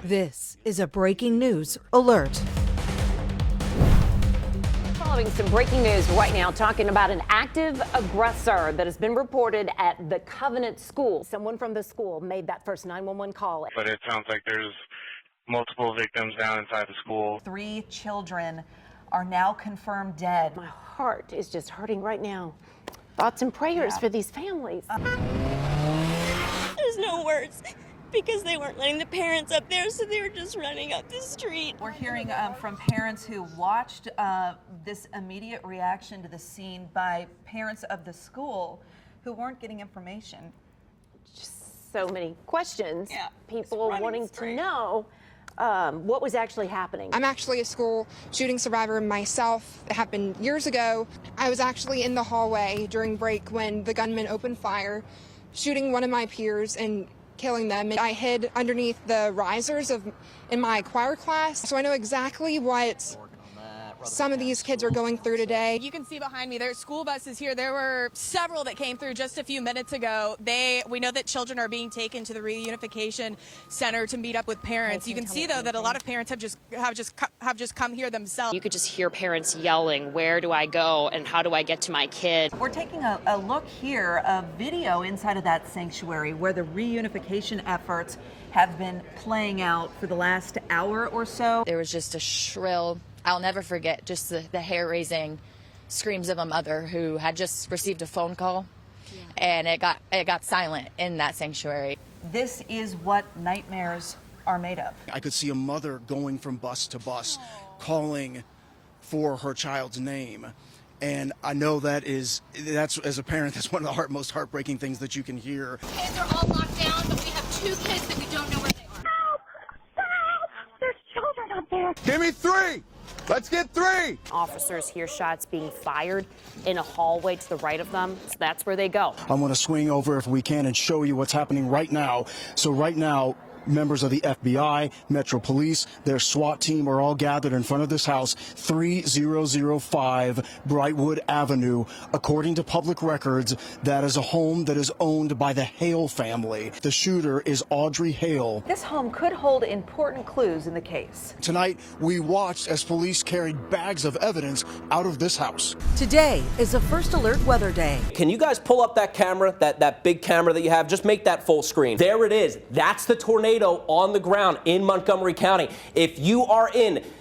This is a breaking news alert. Following some breaking news right now, talking about an active aggressor that has been reported at the Covenant School. Someone from the school made that first 911 call. But it sounds like there's multiple victims down inside the school. 3 children are now confirmed dead. My heart is just hurting right now. Thoughts and prayers for these families. There's no words because they weren't letting the parents up there, so they were just running up the street. We're hearing from parents who watched this immediate reaction to the scene by parents of the school who weren't getting information. Just so many questions. Yeah, People wanting to know what was actually happening. I'm actually a school shooting survivor myself. It happened years ago. I was actually in the hallway during break when the gunman opened fire, shooting one of my peers and killing them. And I hid underneath the risers in my choir class, so I know exactly what some of these kids are going through today. You can see behind me, there's school buses here. There were several that came through just a few minutes ago. We know that children are being taken to the reunification center to meet up with parents. You can see though that a lot of parents have just come here themselves. You could just hear parents yelling, "Where do I go and how do I get to my kid?" We're taking a look here, a video inside of that sanctuary where the reunification efforts have been playing out for the last hour or so. There was just a shrill, I'll never forget, just the hair-raising screams of a mother who had just received a phone call, and it got silent in that sanctuary. This is what nightmares are made of. I could see a mother going from bus to bus, calling for her child's name. And I know that's as a parent, that's one of the most heartbreaking things that you can hear. Kids are all locked down, but we have 2 kids that we don't know where they are. Help! There's children up there. Give me 3! Let's get 3! Officers hear shots being fired in a hallway to the right of them, so that's where they go. I'm going to swing over if we can and show you what's happening right now. So right now, members of the FBI, Metro Police, their SWAT team are all gathered in front of this house, 3005 Brightwood Avenue. According to public records, that is a home that is owned by the Hale family. The shooter is Audrey Hale. This home could hold important clues in the case. Tonight, we watched as police carried bags of evidence out of this house. Today is a First Alert weather day. Can you guys pull up that camera, that big camera that you have? Just make that full screen. There it is. That's the tornado on the ground in Montgomery County. If you are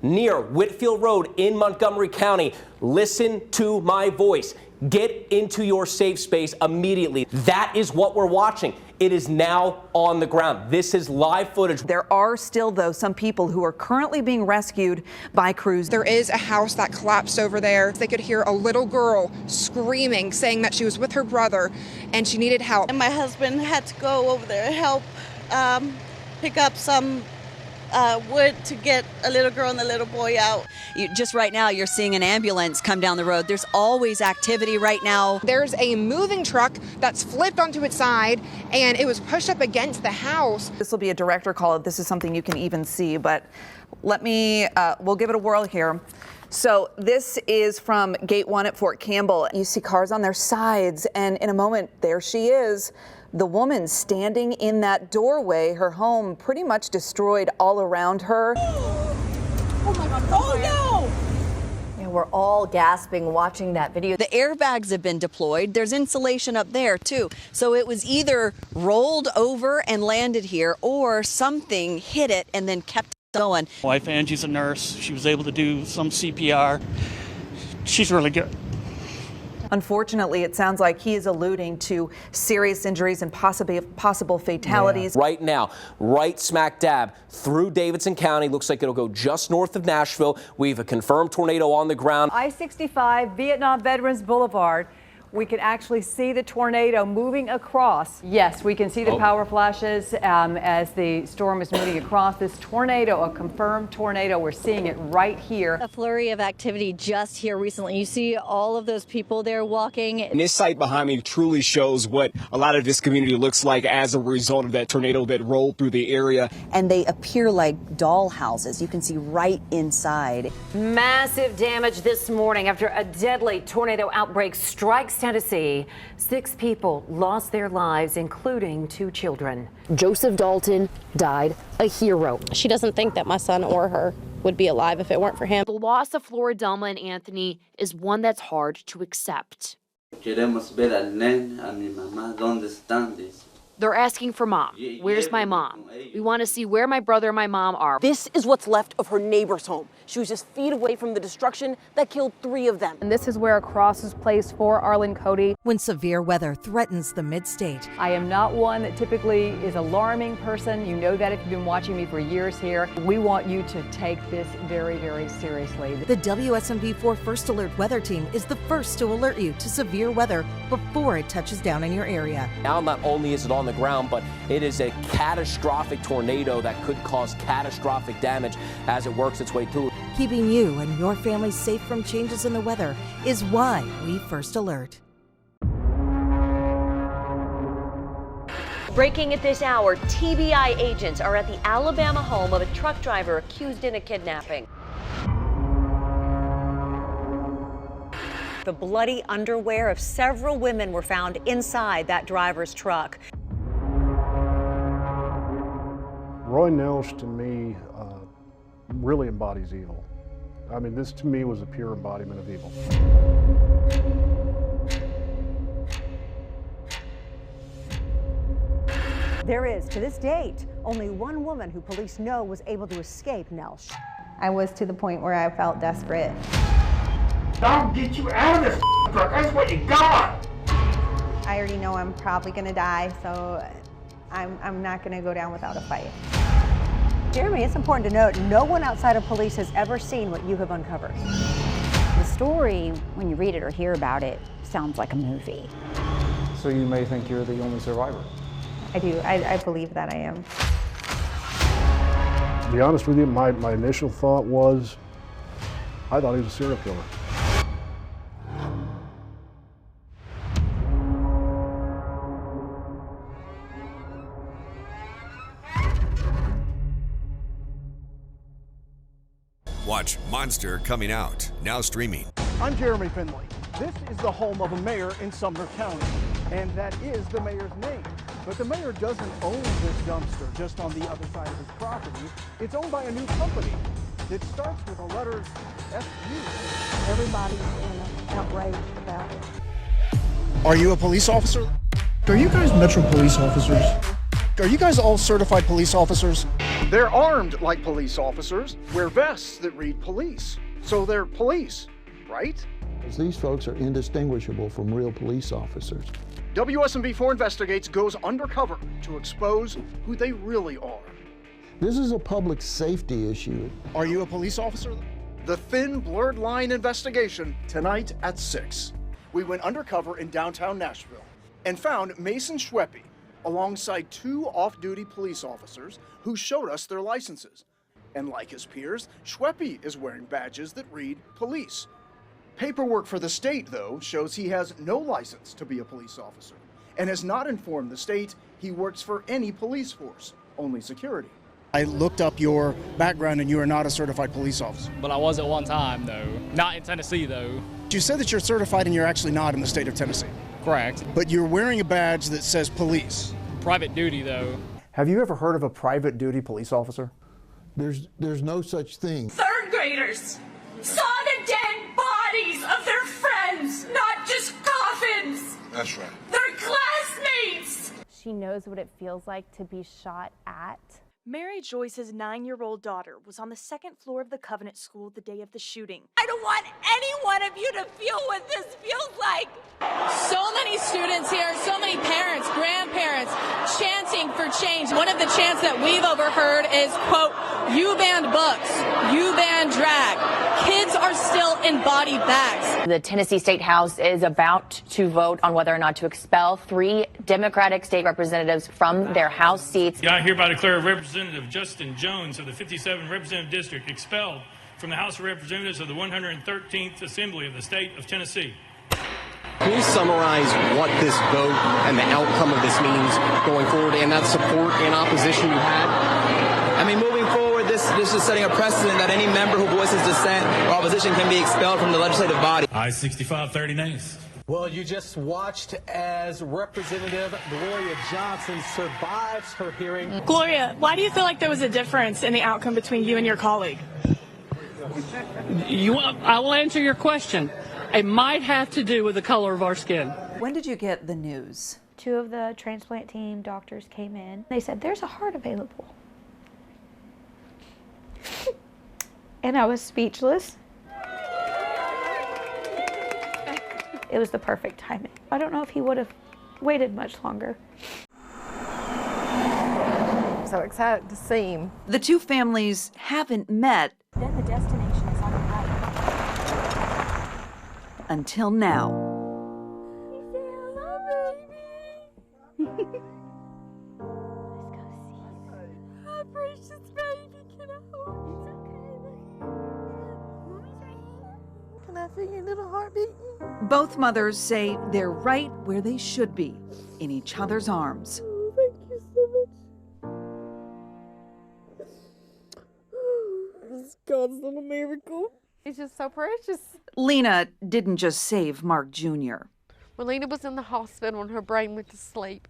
near Whitfield Road in Montgomery County, listen to my voice. Get into your safe space immediately. That is what we're watching. It is now on the ground. This is live footage. There are still, though, some people who are currently being rescued by crews. There is a house that collapsed over there. They could hear a little girl screaming, saying that she was with her brother and she needed help. And my husband had to go over there and help pick up some wood to get a little girl and a little boy out. Just right now, you're seeing an ambulance come down the road. There's always activity right now. There's a moving truck that's flipped onto its side, and it was pushed up against the house. This will be a director call. This is something you can even see, but we'll give it a whirl here. So this is from Gate 1 at Fort Campbell. You see cars on their sides, and in a moment, there she is. The woman standing in that doorway, her home pretty much destroyed all around her. Oh my God, oh no! Yeah, we're all gasping watching that video. The airbags have been deployed. There's insulation up there too. So it was either rolled over and landed here, or something hit it and then kept going. Wife Angie's a nurse. She was able to do some CPR. She's really good. Unfortunately, it sounds like he is alluding to serious injuries and possible fatalities. Right now, right smack dab through Davidson County. Looks like it'll go just north of Nashville. We have a confirmed tornado on the ground. I-65 Vietnam Veterans Boulevard. We can actually see the tornado moving across. Yes, we can see the power flashes as the storm is moving across. This tornado, a confirmed tornado, we're seeing it right here. A flurry of activity just here recently. You see all of those people there walking. And this site behind me truly shows what a lot of this community looks like as a result of that tornado that rolled through the area. And they appear like doll houses. You can see right inside. Massive damage this morning after a deadly tornado outbreak strikes Tennessee, 6 people lost their lives, including 2 children. Joseph Dalton died a hero. She doesn't think that my son or her would be alive if it weren't for him. The loss of Floradelma and Anthony is one that's hard to accept. Queremos ver al nen, a mi mamá, ¿dónde están? They're asking for Mom. Where's my mom? We want to see where my brother and my mom are. This is what's left of her neighbor's home. She was just feet away from the destruction that killed 3 of them. And this is where a cross is placed for Arlen Cody. When severe weather threatens the mid-state. I am not one that typically is alarming person. You know that if you've been watching me for years here. We want you to take this very, very seriously. The WSMV4 First Alert Weather Team is the first to alert you to severe weather before it touches down in your area. Now, not only is it on the ground, but it is a catastrophic tornado that could cause catastrophic damage as it works its way through. Keeping you and your family safe from changes in the weather is why we First Alert. Breaking at this hour, TBI agents are at the Alabama home of a truck driver accused in a kidnapping. The bloody underwear of several women were found inside that driver's truck. Roy Nelsh, to me, really embodies evil. I mean, this to me was a pure embodiment of evil. There is, to this date, only one woman who police know was able to escape Nelsh. I was to the point where I felt desperate. I'll get you out of this truck. That's what you got. I already know I'm probably going to die, so I'm not going to go down without a fight. Jeremy, it's important to note, no one outside of police has ever seen what you have uncovered. The story, when you read it or hear about it, sounds like a movie. So you may think you're the only survivor. I do. I believe that I am. To be honest with you, my initial thought was, I thought he was a serial killer. Watch Monster Coming Out, now streaming. I'm Jeremy Finley. This is the home of a mayor in Sumner County, and that is the mayor's name. But the mayor doesn't own this dumpster just on the other side of his property. It's owned by a new company that starts with the letters FU. Everybody's outraged about it. Are you a police officer? Are you guys Metro police officers? Are you guys all certified police officers? They're armed like police officers, wear vests that read police. So they're police, right? These folks are indistinguishable from real police officers. WSMV4 Investigates goes undercover to expose who they really are. This is a public safety issue. Are you a police officer? The Thin Blurred Line investigation tonight at 6. We went undercover in downtown Nashville and found Mason Schweppe alongside 2 off-duty police officers who showed us their licenses. And like his peers, Schweppe is wearing badges that read police. Paperwork for the state, though, shows he has no license to be a police officer and has not informed the state he works for any police force, only security. I looked up your background and you are not a certified police officer. But I was at one time, though. Not in Tennessee, though. You said that you're certified and you're actually not in the state of Tennessee. Correct. But you're wearing a badge that says police. Private duty, though. Have you ever heard of a private duty police officer? There's no such thing. Third graders saw the dead bodies of their friends, not just coffins. That's right. Their classmates. She knows what it feels like to be shot at. Mary Joyce's 9-year-old daughter was on the 2nd floor of the Covenant School the day of the shooting. I don't want any one of you to feel what this feels like. So many students here, so many parents, grandparents, chanting for change. One of the chants that we've overheard is, quote, "You ban books, you ban drag. Kids are still in body bags." The Tennessee State House is about to vote on whether or not to expel 3 Democratic state representatives from their House seats. I hereby declare Representative Justin Jones of the 57th Representative District expelled from the House of Representatives of the 113th Assembly of the State of Tennessee. Can you summarize what this vote and the outcome of this means going forward, and that support and opposition you had? I mean, moving forward, this is setting a precedent that any member who voices dissent or opposition can be expelled from the legislative body. I 65-30 nays. Well, you just watched as Representative Gloria Johnson survives her hearing. Gloria, why do you feel like there was a difference in the outcome between you and your colleague? I will answer your question. It might have to do with the color of our skin. When did you get the news? 2 of the transplant team doctors came in. They said, there's a heart available. And I was speechless. It was the perfect timing. I don't know if he would have waited much longer. I'm so excited to see him. The two families haven't met Then the destination is on the right. until now. My precious baby, can I hold it? Can I feel your little heart beating? Both mothers say they're right where they should be, in each other's arms. Oh, thank you so much. It's God's little miracle. He's just so precious. Lena didn't just save Mark Jr. When Lena was in the hospital and her brain went to sleep,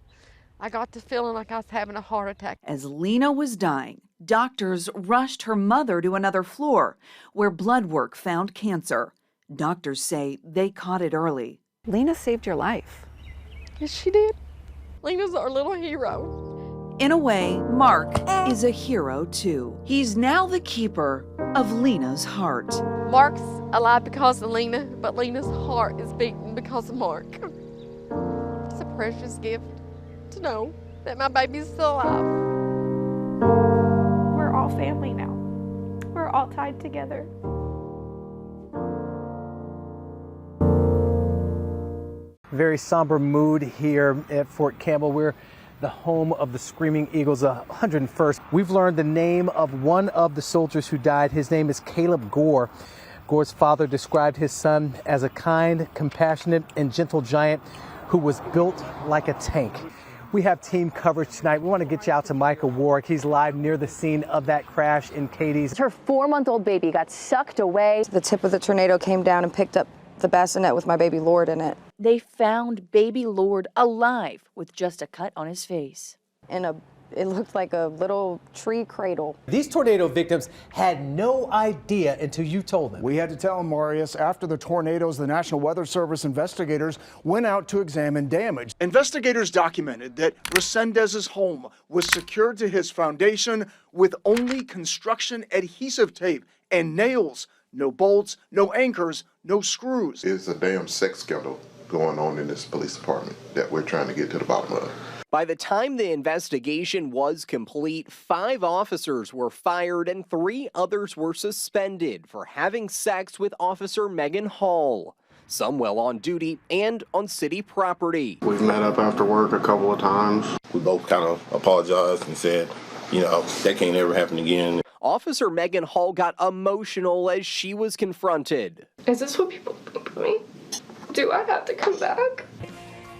I got to feeling like I was having a heart attack. As Lena was dying, doctors rushed her mother to another floor where blood work found cancer. Doctors say they caught it early. Lena saved your life. Yes, she did. Lena's our little hero. In a way, Mark is a hero too. He's now the keeper of Lena's heart. Mark's alive because of Lena, but Lena's heart is beating because of Mark. It's a precious gift to know that my baby's still alive. We're all family now. We're all tied together. Very somber mood here at Fort Campbell. We're the home of the Screaming Eagles, 101st. We've learned the name of one of the soldiers who died. His name is Caleb Gore. Gore's father described his son as a kind, compassionate, and gentle giant who was built like a tank. We have team coverage tonight. We want to get you out to Micah Warwick. He's live near the scene of that crash in Katie's. Her 4-month-old baby got sucked away. The tip of the tornado came down and picked up the bassinet with my baby Lord in it. They found baby Lord alive with just a cut on his face. It looked like a little tree cradle. These tornado victims had no idea until you told them. We had to tell them, Marius. After the tornadoes, the National Weather Service investigators went out to examine damage. Investigators documented that Resendez's home was secured to his foundation with only construction adhesive tape and nails. No bolts, no anchors, no screws. It's a damn sex scandal going on in this police department that we're trying to get to the bottom of. By the time the investigation was complete, 5 officers were fired and 3 others were suspended for having sex with Officer Megan Hall, some while on duty and on city property. We've met up after work a couple of times. We both kind of apologized and said, that can't ever happen again. Officer Megan Hall got emotional as she was confronted. Is this what people think of me? Do I have to come back?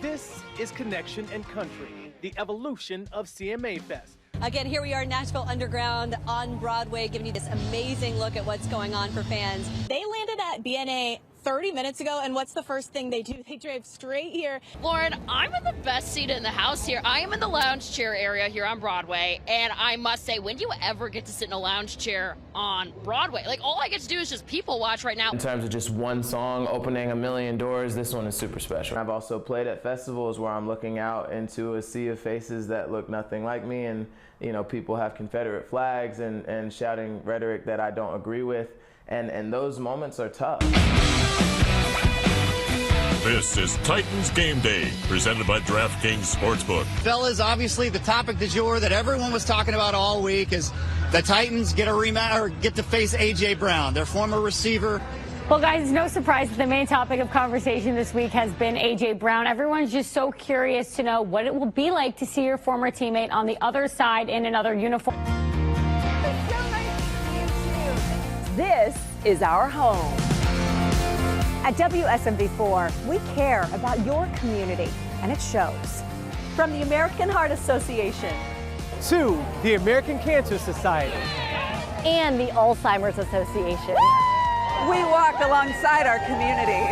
This is Connection and Country, the evolution of CMA Fest. Again, here we are, Nashville Underground on Broadway, giving you this amazing look at what's going on for fans. They landed at BNA 30 minutes ago, and what's the first thing they do? They drive straight here. Lauren, I'm in the best seat in the house here. I am in the lounge chair area here on Broadway, and I must say, when do you ever get to sit in a lounge chair on Broadway? Like, all I get to do is just people watch right now. In terms of just one song opening a million doors, this one is super special. I've also played at festivals where I'm looking out into a sea of faces that look nothing like me, and people have Confederate flags and shouting rhetoric that I don't agree with. And those moments are tough. This is Titans Game Day, presented by DraftKings Sportsbook. Fellas, obviously the topic du jour that everyone was talking about all week is the Titans get a rematch or get to face A.J. Brown, their former receiver. Well, guys, no surprise that the main topic of conversation this week has been A.J. Brown. Everyone's just so curious to know what it will be like to see your former teammate on the other side in another uniform. This is our home. At WSMV4, we care about your community, and it shows. From the American Heart Association to the American Cancer Society and the Alzheimer's Association. We walk alongside our community.